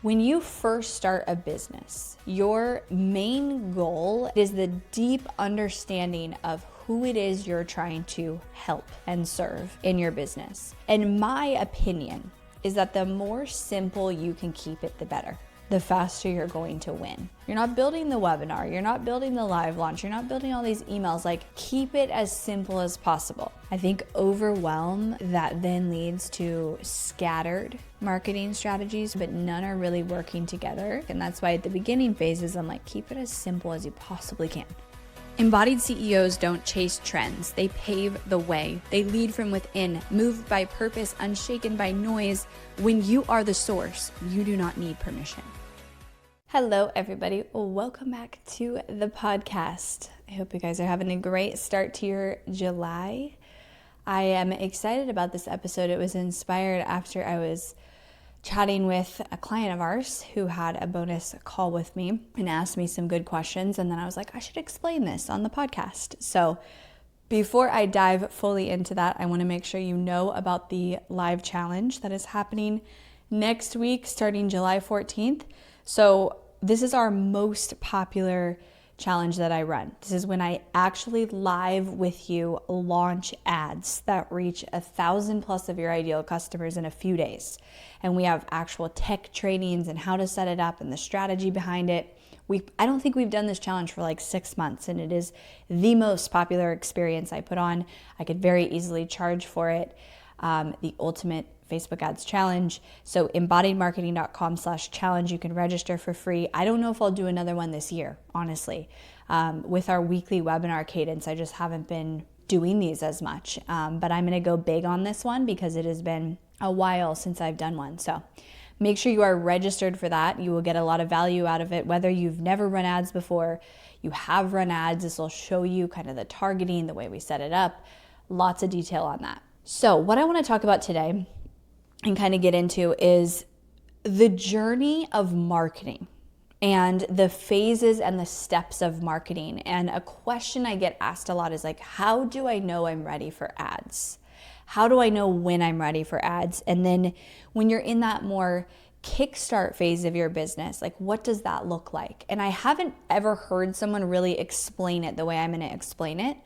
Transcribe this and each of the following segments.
When you first start a business, your main goal is the deep understanding of who it is you're trying to help and serve in your business. And my opinion is that the more simple you can keep it, the better. The faster you're going to win. You're not building the webinar, you're not building the live launch, you're not building all these emails. Like, keep it as simple as possible. I think overwhelm that then leads to scattered marketing strategies, but none are really working together. And that's why at the beginning phases, I'm like, keep it as simple as you possibly can. Embodied CEOs don't chase trends. They pave the way. They lead from within, moved by purpose, unshaken by noise. When you are the source, you do not need permission. Hello, everybody. Welcome back to the podcast. I hope you guys are having a great start to your July. I am excited about this episode. It was inspired after I was chatting with a client of ours who had a bonus call with me and asked me some good questions. And then I was like, I should explain this on the podcast. So before I dive fully into that, I want to make sure you know about the live challenge that is happening next week, starting July 14th. So this is our most popular challenge that I run. This is when I actually live with you launch ads that reach 1,000+ of your ideal customers in a few days. And we have actual tech trainings and how to set it up and the strategy behind it. I don't think we've done this challenge for like 6 months, and it is the most popular experience I put on. I could very easily charge for it. The ultimate Facebook ads challenge. So embodiedmarketing.com/challenge, you can register for free. I don't know if I'll do another one this year, honestly. With our weekly webinar cadence, I just haven't been doing these as much. But I'm going to go big on this one because it has been a while since I've done one. So make sure you are registered for that. You will get a lot of value out of it, whether you've never run ads before, you have run ads. This will show you kind of the targeting, the way we set it up, lots of detail on that. So what I want to talk about today and kind of get into is the journey of marketing and the phases and the steps of marketing. And a question I get asked a lot is like, how do I know I'm ready for ads? How do I know when I'm ready for ads? And then when you're in that more kickstart phase of your business, like, what does that look like? And I haven't ever heard someone really explain it the way I'm going to explain it.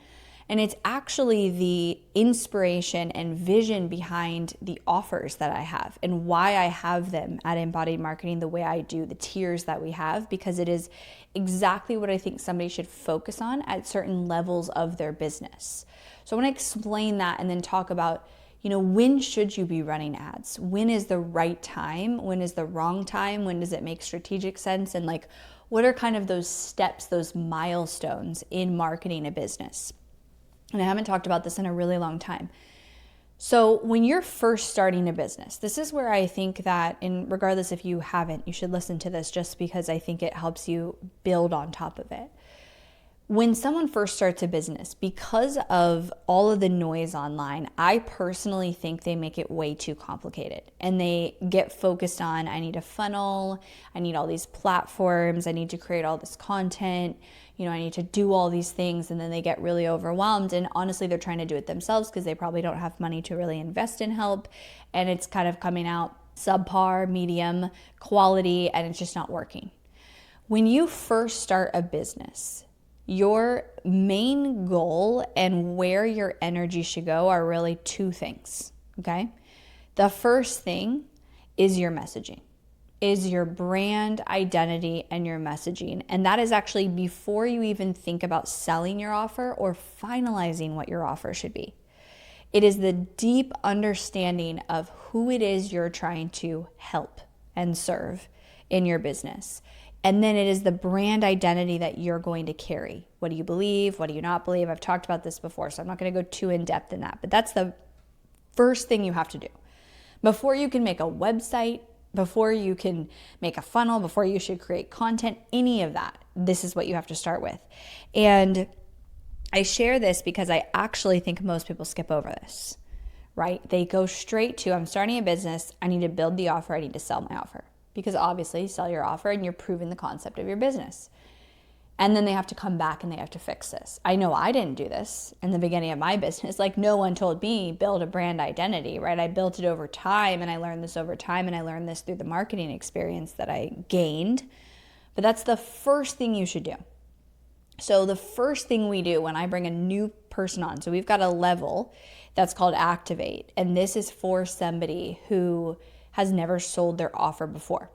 And it's actually the inspiration and vision behind the offers that I have and why I have them at Embodied Marketing the way I do, the tiers that we have, because it is exactly what I think somebody should focus on at certain levels of their business. So I want to explain that and then talk about, when should you be running ads? When is the right time? When is the wrong time? When does it make strategic sense? And like, what are kind of those steps, those milestones in marketing a business? And I haven't talked about this in a really long time. So when you're first starting a business, this is where I think that, and regardless if you haven't, you should listen to this just because I think it helps you build on top of it. When someone first starts a business, because of all of the noise online, I personally think they make it way too complicated. And they get focused on, I need a funnel, I need all these platforms, I need to create all this content, I need to do all these things, and then they get really overwhelmed. And honestly, they're trying to do it themselves because they probably don't have money to really invest in help. And it's kind of coming out subpar, medium quality, and it's just not working. When you first start a business, your main goal and where your energy should go are really two things, okay? The first thing is your messaging, is your brand identity and your messaging. And that is actually before you even think about selling your offer or finalizing what your offer should be. It is the deep understanding of who it is you're trying to help and serve in your business. And then it is the brand identity that you're going to carry. What do you believe? What do you not believe? I've talked about this before, so I'm not going to go too in depth in that. But that's the first thing you have to do. Before you can make a website, before you can make a funnel, before you should create content, any of that, this is what you have to start with. And I share this because I actually think most people skip over this, right? They go straight to, I'm starting a business, I need to build the offer, I need to sell my offer. Because obviously you sell your offer and you're proving the concept of your business. And then they have to come back and they have to fix this. I know I didn't do this in the beginning of my business. Like, no one told me build a brand identity, right? I built it over time, and I learned this over time, and I learned this through the marketing experience that I gained. But that's the first thing you should do. So the first thing we do when I bring a new person on, so we've got a level that's called Activate, and this is for somebody who has never sold their offer before.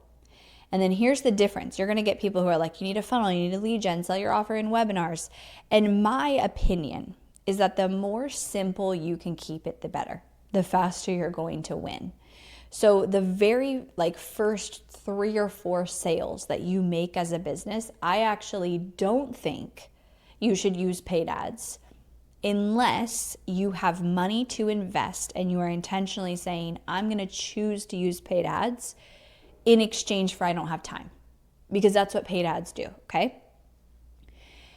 And then here's the difference. You're going to get people who are like, you need a funnel, you need a lead gen, sell your offer in webinars. And my opinion is that the more simple you can keep it, the better. The faster you're going to win. So the very first 3 or 4 sales that you make as a business, I actually don't think you should use paid ads unless you have money to invest and you are intentionally saying, I'm going to choose to use paid ads in exchange for I don't have time, because that's what paid ads do, okay?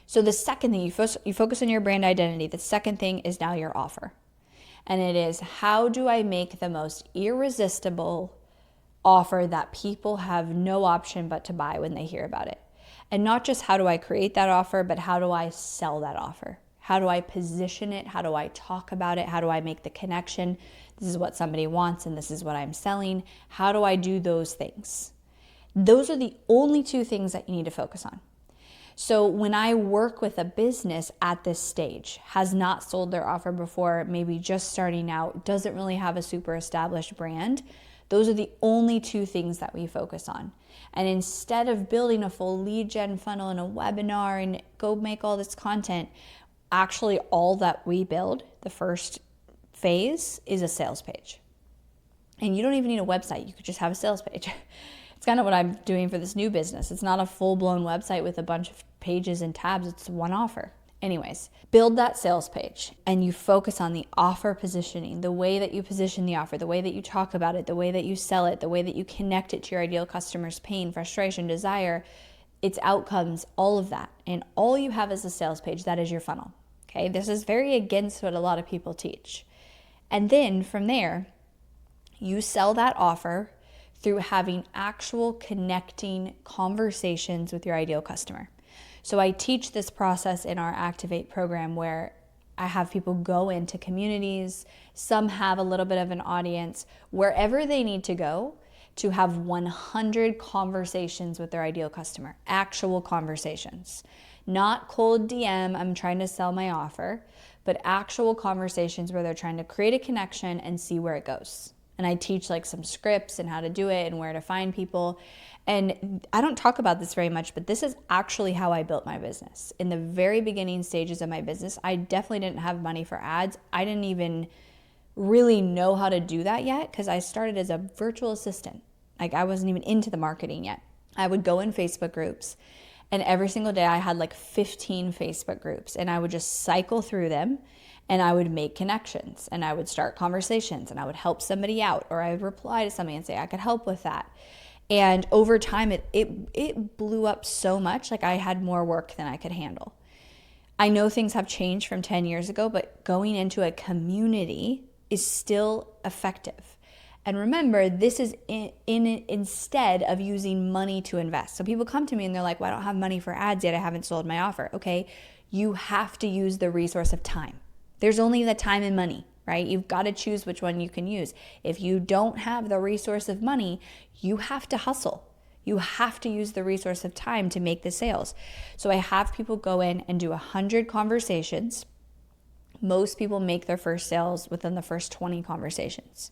So the second thing, you focus on your brand identity. The second thing is now your offer. And it is, how do I make the most irresistible offer that people have no option but to buy when they hear about it? And not just how do I create that offer, but how do I sell that offer? How do I position it? How do I talk about it? How do I make the connection? This is what somebody wants and this is what I'm selling. How do I do those things? Those are the only 2 things that you need to focus on. So when I work with a business at this stage, has not sold their offer before, maybe just starting out, doesn't really have a super established brand, those are the only 2 things that we focus on. And instead of building a full lead gen funnel and a webinar and go make all this content, actually all that we build, the first phase, is a sales page. And you don't even need a website. You could just have a sales page. It's kind of what I'm doing for this new business. It's not a full-blown website with a bunch of pages and tabs. It's one offer. Anyways, build that sales page and you focus on the offer positioning, the way that you position the offer, the way that you talk about it, the way that you sell it, the way that you connect it to your ideal customer's pain, frustration, desire, its outcomes, all of that. And all you have is a sales page. That is your funnel. Okay, this is very against what a lot of people teach. And then from there, you sell that offer through having actual connecting conversations with your ideal customer. So I teach this process in our Activate program where I have people go into communities. Some have a little bit of an audience, wherever they need to go to have 100 conversations with their ideal customer, actual conversations. Not cold DM, I'm trying to sell my offer, but actual conversations where they're trying to create a connection and see where it goes. And I teach some scripts and how to do it and where to find people. And I don't talk about this very much, but this is actually how I built my business. In the very beginning stages of my business, I definitely didn't have money for ads. I didn't even really know how to do that yet because I started as a virtual assistant. I wasn't even into the marketing yet. I would go in Facebook groups, and every single day I had 15 Facebook groups, and I would just cycle through them. And I would make connections and I would start conversations and I would help somebody out, or I would reply to somebody and say, I could help with that. And over time, it blew up so much, I had more work than I could handle. I know things have changed from 10 years ago, but going into a community is still effective. And remember, this is instead of using money to invest. So people come to me and they're like, well, I don't have money for ads yet. I haven't sold my offer. Okay, you have to use the resource of time. There's only the time and money, right? You've got to choose which one you can use. If you don't have the resource of money, you have to hustle. You have to use the resource of time to make the sales. So I have people go in and do 100 conversations. Most people make their first sales within the first 20 conversations.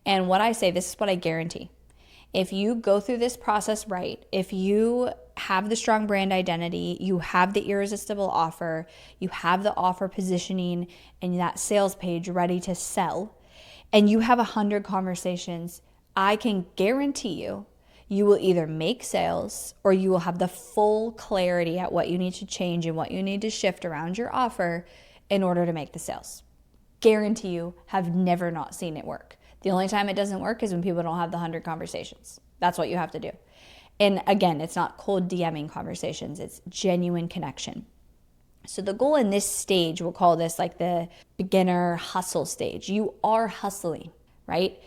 And what I say, this is what I guarantee. If you go through this process right, if you have the strong brand identity, you have the irresistible offer, you have the offer positioning and that sales page ready to sell, and you have 100 conversations, I can guarantee you will either make sales or you will have the full clarity at what you need to change and what you need to shift around your offer in order to make the sales. Guarantee you, have never not seen it work. The only time it doesn't work is when people don't have the 100 conversations. That's what you have to do. And again, it's not cold DMing conversations. It's genuine connection. So the goal in this stage, we'll call this the beginner hustle stage. You are hustling, right?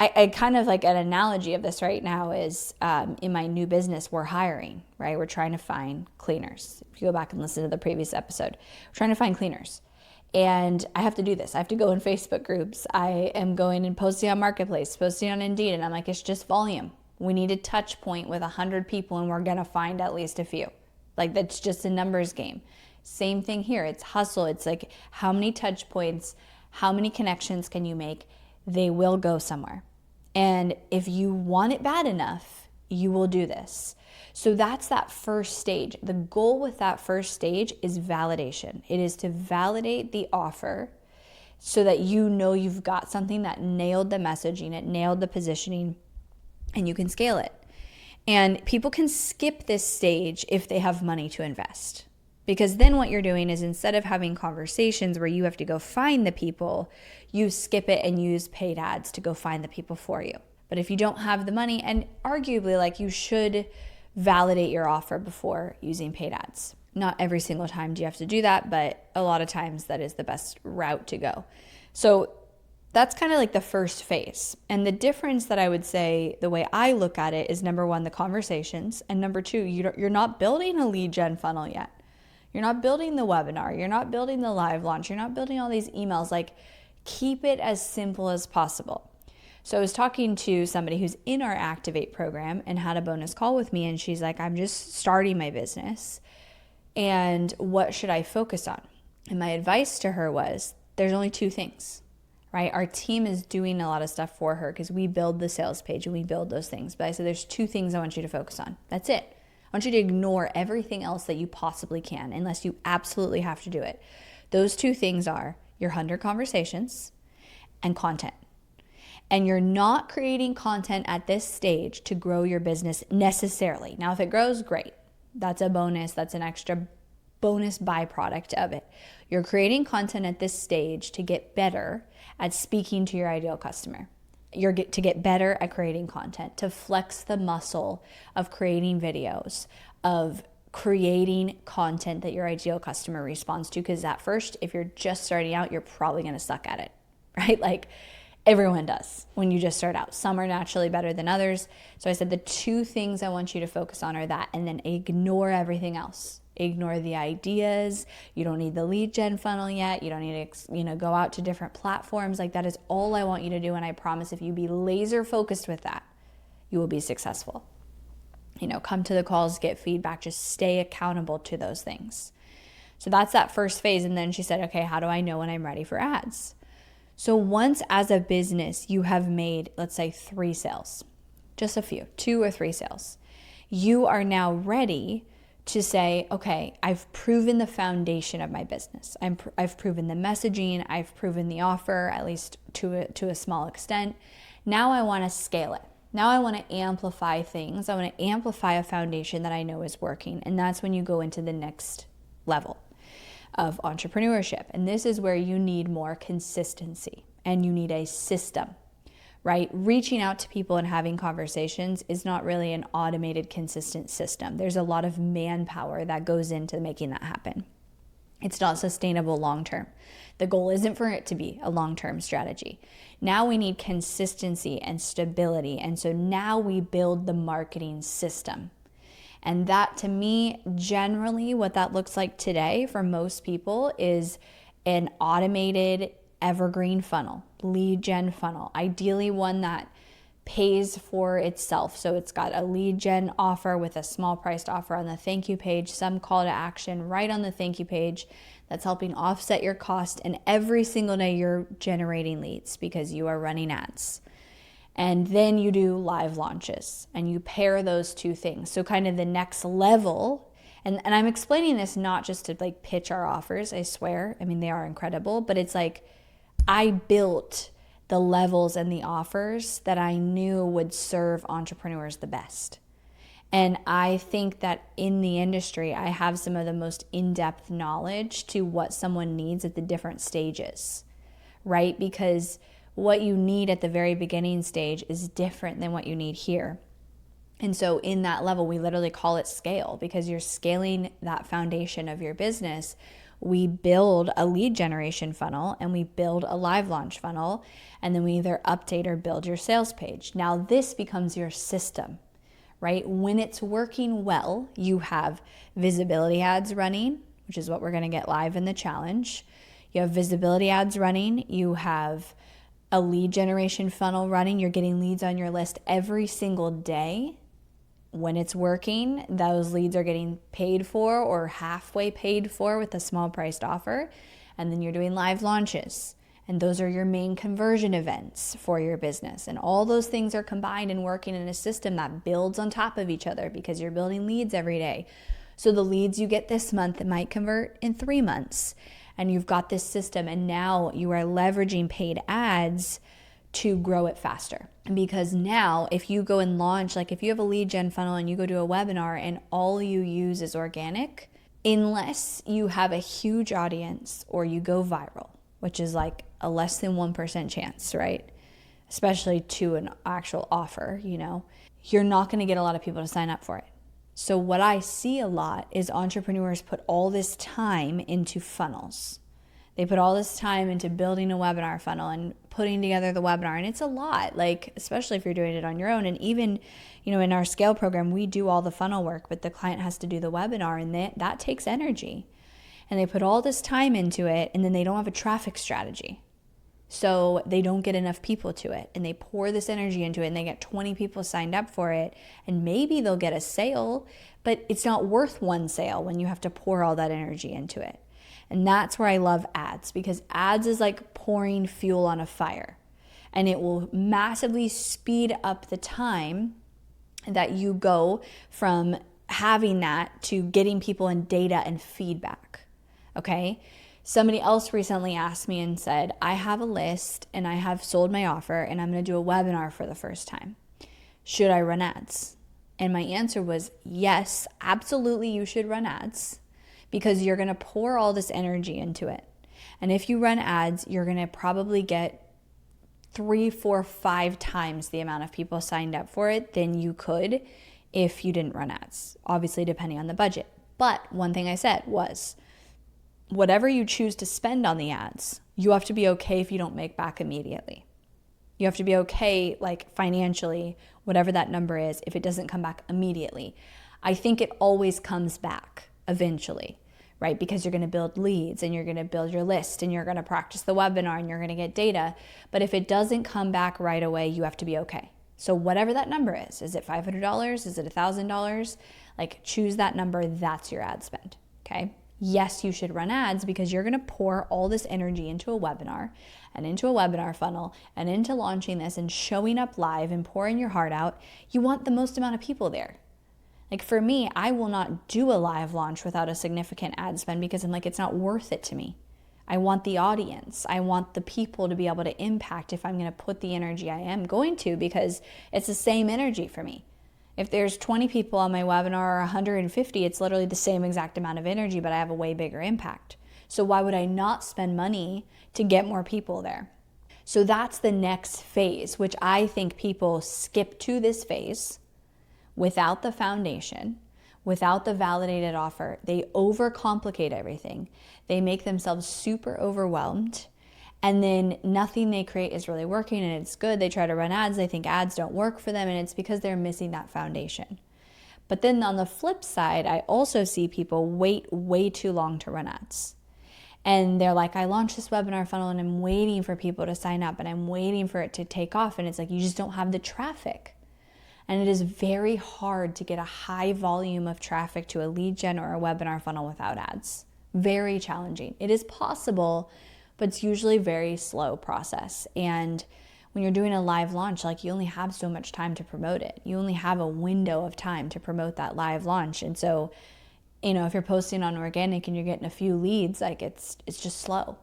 I kind of like an analogy of this right now is in my new business, we're hiring, right? We're trying to find cleaners. If you go back and listen to the previous episode, we're trying to find cleaners. And I have to do this. I have to go in Facebook groups. I am going and posting on Marketplace, posting on Indeed. And I'm like, it's just volume. We need a touch point with 100 people and we're going to find at least a few. Like that's just a numbers game. Same thing here. It's hustle. It's like how many touch points, how many connections can you make? They will go somewhere. And if you want it bad enough, you will do this. So that's that first stage. The goal with that first stage is validation. It is to validate the offer so that you know you've got something that nailed the messaging, it nailed the positioning, and you can scale it. And people can skip this stage if they have money to invest. Because then what you're doing is instead of having conversations where you have to go find the people, you skip it and use paid ads to go find the people for you. But if you don't have the money, and arguably like you should validate your offer before using paid ads. Not every single time do you have to do that, but a lot of times that is the best route to go. So that's kind of like the first phase. And the difference that I would say, the way I look at it is number one, the conversations. And number two, you're not building a lead gen funnel yet. You're not building the webinar. You're not building the live launch. You're not building all these emails. Like keep it as simple as possible. So I was talking to somebody who's in our Activate program and had a bonus call with me. And she's like, I'm just starting my business. And what should I focus on? And my advice to her was, there's only two things, right? Our team is doing a lot of stuff for her because we build the sales page and we build those things. But I said, there's two things I want you to focus on. That's it. I want you to ignore everything else that you possibly can unless you absolutely have to do it. Those two things are your 100 conversations and content. And you're not creating content at this stage to grow your business necessarily. Now, if it grows, great. That's a bonus. That's an extra bonus byproduct of it. You're creating content at this stage to get better at speaking to your ideal customer. To get better at creating content, to flex the muscle of creating videos, of creating content that your ideal customer responds to. Because at first, if you're just starting out, you're probably going to suck at it, right? Like everyone does when you just start out. Some are naturally better than others. So I said the two things I want you to focus on are that, and then ignore everything else. Ignore the ideas. You don't need the lead gen funnel yet. You don't need to, go out to different platforms. Like that is all I want you to do. And I promise if you be laser focused with that, you will be successful. Come to the calls, get feedback, just stay accountable to those things. So that's that first phase. And then she said, okay, how do I know when I'm ready for ads? So once as a business, you have made, let's say 3 sales, just a few, 2 or 3 sales, you are now ready to say, okay, I've proven the foundation of my business. I've proven the messaging. I've proven the offer, at least to a small extent. Now I want to scale it. Now I want to amplify things. I want to amplify a foundation that I know is working. And that's when you go into the next level of entrepreneurship. And this is where you need more consistency and you need a system. Right? Reaching out to people and having conversations is not really an automated, consistent system. There's a lot of manpower that goes into making that happen. It's not sustainable long-term. The goal isn't for it to be a long-term strategy. Now we need consistency and stability. And so now we build the marketing system. And that, to me, generally what that looks like today for most people is an automated evergreen funnel, lead gen funnel, ideally one that pays for itself. So it's got a lead gen offer with a small priced offer on the thank you page, some call to action right on the thank you page that's helping offset your cost. And every single day you're generating leads because you are running ads. And then you do live launches and you pair those two things. So kind of the next level. And I'm explaining this not just to like pitch our offers, I swear. I mean, they are incredible, but it's like, I built the levels and the offers that I knew would serve entrepreneurs the best. And I think that in the industry, I have some of the most in-depth knowledge to what someone needs at the different stages, right? Because what you need at the very beginning stage is different than what you need here. And so in that level, we literally call it scale because you're scaling that foundation of your business we build a lead generation funnel and we build a live launch funnel, and then we either update or build your sales page. Now this becomes your system, right? When it's working well, you have visibility ads running, which is what we're going to get live in the challenge. You have visibility ads running. You have a lead generation funnel running. You're getting leads on your list every single day. When it's working, those leads are getting paid for or halfway paid for with a small priced offer. And then you're doing live launches. And those are your main conversion events for your business. And all those things are combined and working in a system that builds on top of each other because you're building leads every day. So the leads you get this month, it might convert in 3 months. And you've got this system, and now you are leveraging paid ads to grow it faster. Because now if you go and launch, like if you have a lead gen funnel and you go to a webinar and all you use is organic, unless you have a huge audience or you go viral, which is like a less than 1% chance, right? Especially to an actual offer, you're not going to get a lot of people to sign up for it. So what I see a lot is entrepreneurs put all this time into funnels. They put all this time into building a webinar funnel and putting together the webinar. And it's a lot, like, especially if you're doing it on your own. And even, in our scale program, we do all the funnel work, but the client has to do the webinar, and that takes energy. And they put all this time into it, and then they don't have a traffic strategy. So they don't get enough people to it, and they pour this energy into it, and they get 20 people signed up for it, and maybe they'll get a sale, but it's not worth one sale when you have to pour all that energy into it. And that's where I love ads, because ads is like pouring fuel on a fire, and it will massively speed up the time that you go from having that to getting people in data and feedback. Okay? Somebody else recently asked me and said, I have a list and I have sold my offer and I'm going to do a webinar for the first time. Should I run ads? And my answer was yes, absolutely you should run ads, because you're going to pour all this energy into it. And if you run ads, you're going to probably get 3, 4, 5 times the amount of people signed up for it than you could if you didn't run ads, obviously depending on the budget. But one thing I said was, whatever you choose to spend on the ads, you have to be okay if you don't make back immediately. You have to be okay, like financially, whatever that number is, if it doesn't come back immediately. I think it always comes back eventually, right? Because you're going to build leads and you're going to build your list and you're going to practice the webinar and you're going to get data. But if it doesn't come back right away, you have to be okay. So whatever that number is it $500? Is it $1,000? Like, choose that number. That's your ad spend, okay? Yes, you should run ads, because you're going to pour all this energy into a webinar and into a webinar funnel and into launching this and showing up live and pouring your heart out. You want the most amount of people there. Like for me, I will not do a live launch without a significant ad spend, because I'm like, it's not worth it to me. I want the audience. I want the people to be able to impact if I'm going to put the energy I am going to, because it's the same energy for me. If there's 20 people on my webinar or 150, it's literally the same exact amount of energy, but I have a way bigger impact. So why would I not spend money to get more people there? So that's the next phase, which I think people skip to this phase without the foundation, without the validated offer. They overcomplicate everything. They make themselves super overwhelmed. And then nothing they create is really working, and it's good. They try to run ads. They think ads don't work for them, and it's because they're missing that foundation. But then on the flip side, I also see people wait way too long to run ads. And they're like, I launched this webinar funnel and I'm waiting for people to sign up and I'm waiting for it to take off. And it's like, you just don't have the traffic. And it is very hard to get a high volume of traffic to a lead gen or a webinar funnel without ads. Very challenging. It is possible, but it's usually a very slow process. And when you're doing a live launch, like, you only have so much time to promote it. You only have a window of time to promote that live launch. And so, if you're posting on organic and you're getting a few leads, like, it's just slow.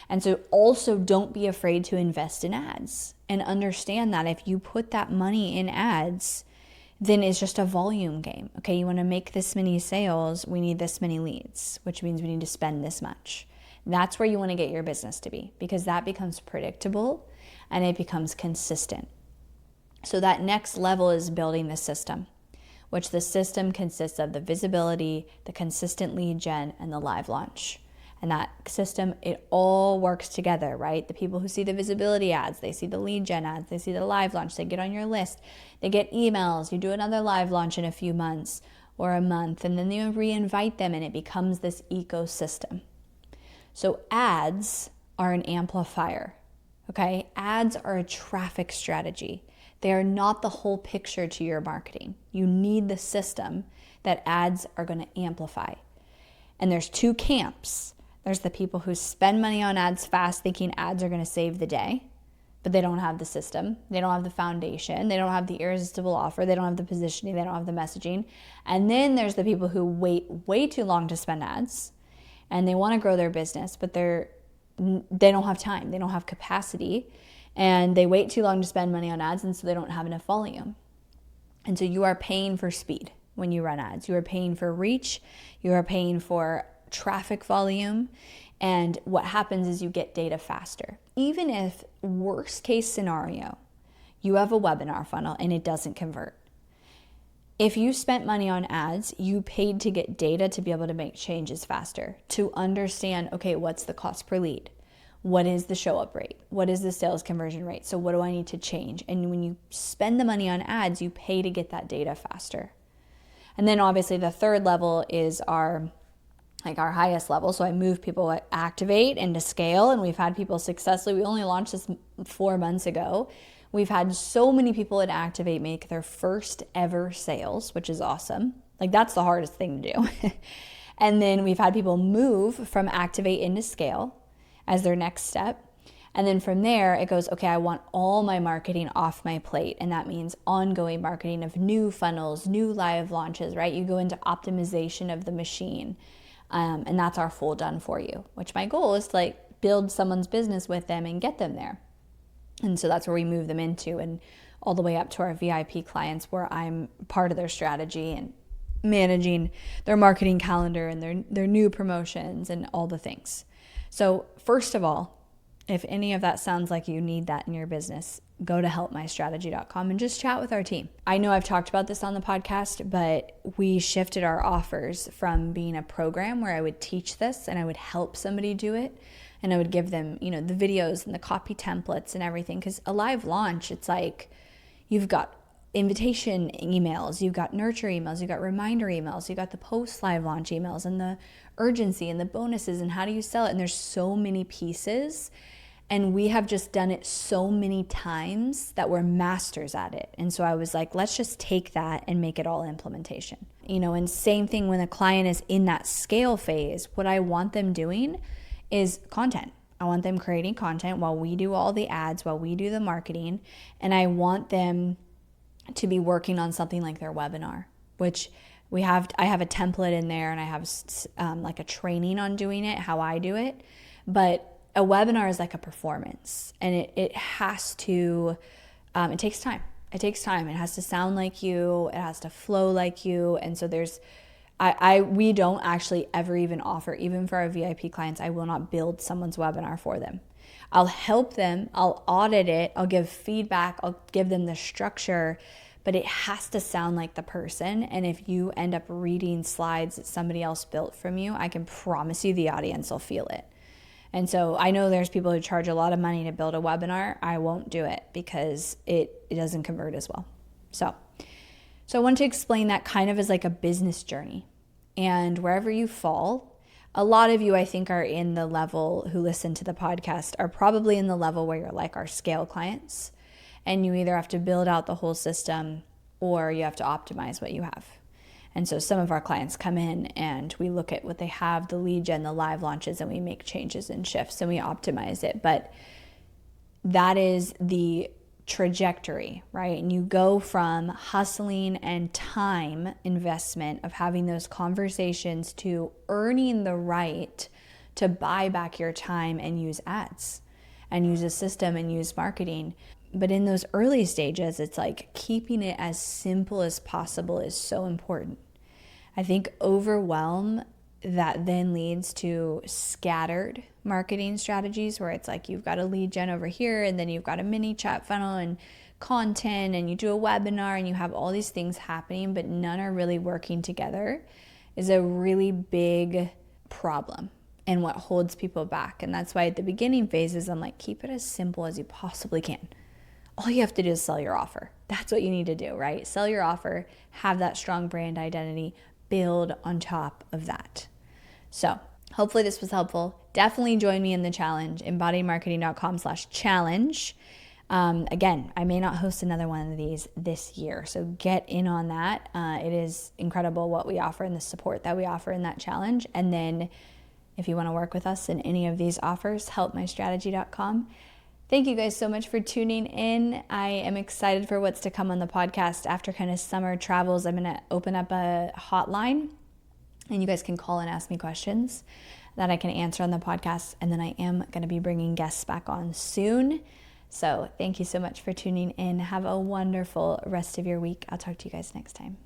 And so also don't be afraid to invest in ads, and understand that if you put that money in ads, then it's just a volume game. Okay, you want to make this many sales, we need this many leads, which means we need to spend this much. That's where you want to get your business to be, because that becomes predictable and it becomes consistent. So that next level is building the system, which the system consists of the visibility, the consistent lead gen, and the live launch. And that system, it all works together, right? The people who see the visibility ads, they see the lead gen ads, they see the live launch, they get on your list, they get emails, you do another live launch in a few months or a month, and then you re-invite them, and it becomes this ecosystem. So ads are an amplifier, okay? Ads are a traffic strategy. They are not the whole picture to your marketing. You need the system that ads are going to amplify. And there's two camps. There's the people who spend money on ads fast thinking ads are going to save the day, but they don't have the system. They don't have the foundation. They don't have the irresistible offer. They don't have the positioning. They don't have the messaging. And then there's the people who wait way too long to spend ads, and they want to grow their business, but they don't have time. They don't have capacity, and they wait too long to spend money on ads, and so they don't have enough volume. And so you are paying for speed when you run ads. You are paying for reach. You are paying for traffic volume. And what happens is you get data faster. Even if, worst case scenario, you have a webinar funnel and it doesn't convert. If you spent money on ads, you paid to get data to be able to make changes faster, to understand, okay, what's the cost per lead? What is the show up rate? What is the sales conversion rate? So what do I need to change? And when you spend the money on ads, you pay to get that data faster. And then obviously the third level is our highest level. So I move people at activate and to scale, and we've had people successfully. We only launched this 4 months ago. We've had so many people at activate make their first ever sales, which is awesome. Like, that's the hardest thing to do. And then we've had people move from activate into scale as their next step. And then from there, it goes, okay, I want all my marketing off my plate. And that means ongoing marketing of new funnels, new live launches, right? You go into optimization of the machine. And that's our full done for you, which my goal is to like build someone's business with them and get them there. And so that's where we move them into, and all the way up to our VIP clients, where I'm part of their strategy and managing their marketing calendar and their new promotions and all the things. So first of all, if any of that sounds like you need that in your business, go to helpmystrategy.com and just chat with our team. I know I've talked about this on the podcast, but we shifted our offers from being a program where I would teach this and I would help somebody do it, and I would give them, the videos and the copy templates and everything. Because a live launch, it's like you've got invitation emails, you've got nurture emails, you've got reminder emails, you've got the post live launch emails and the urgency and the bonuses and how do you sell it. And there's so many pieces. And we have just done it so many times that we're masters at it. And so I was like, let's just take that and make it all implementation. And same thing when a client is in that scale phase, what I want them doing is content. I want them creating content while we do all the ads, while we do the marketing. And I want them to be working on something like their webinar, which I have a template in there, and I have like a training on doing it, how I do it. But a webinar is like a performance, and it has to, it takes time. It takes time. It has to sound like you. It has to flow like you. And so we don't actually ever even offer, even for our VIP clients, I will not build someone's webinar for them. I'll help them. I'll audit it. I'll give feedback. I'll give them the structure, but it has to sound like the person. And if you end up reading slides that somebody else built from you, I can promise you the audience will feel it. And so I know there's people who charge a lot of money to build a webinar. I won't do it because it doesn't convert as well. So I want to explain that kind of as like a business journey. And wherever you fall, a lot of you, I think, are in the level who listen to the podcast are probably in the level where you're like our scale clients. And you either have to build out the whole system or you have to optimize what you have. And so some of our clients come in and we look at what they have, the lead gen, the live launches, and we make changes and shifts and we optimize it. But that is the trajectory, right? And you go from hustling and time investment of having those conversations to earning the right to buy back your time and use ads and use a system and use marketing. But in those early stages, it's like keeping it as simple as possible is so important. I think overwhelm that then leads to scattered marketing strategies where it's like you've got a lead gen over here and then you've got a mini chat funnel and content and you do a webinar and you have all these things happening, but none are really working together is a really big problem and what holds people back. And that's why at the beginning phases, I'm like, keep it as simple as you possibly can. All you have to do is sell your offer. That's what you need to do, right? Sell your offer, have that strong brand identity, build on top of that. So hopefully this was helpful. Definitely join me in the challenge, embodiedmarketing.com/challenge. Again, I may not host another one of these this year, so get in on that. It is incredible what we offer and the support that we offer in that challenge. And then if you want to work with us in any of these offers, helpmystrategy.com. Thank you guys so much for tuning in. I am excited for what's to come on the podcast after kind of summer travels. I'm going to open up a hotline and you guys can call and ask me questions that I can answer on the podcast. And then I am going to be bringing guests back on soon. So thank you so much for tuning in. Have a wonderful rest of your week. I'll talk to you guys next time.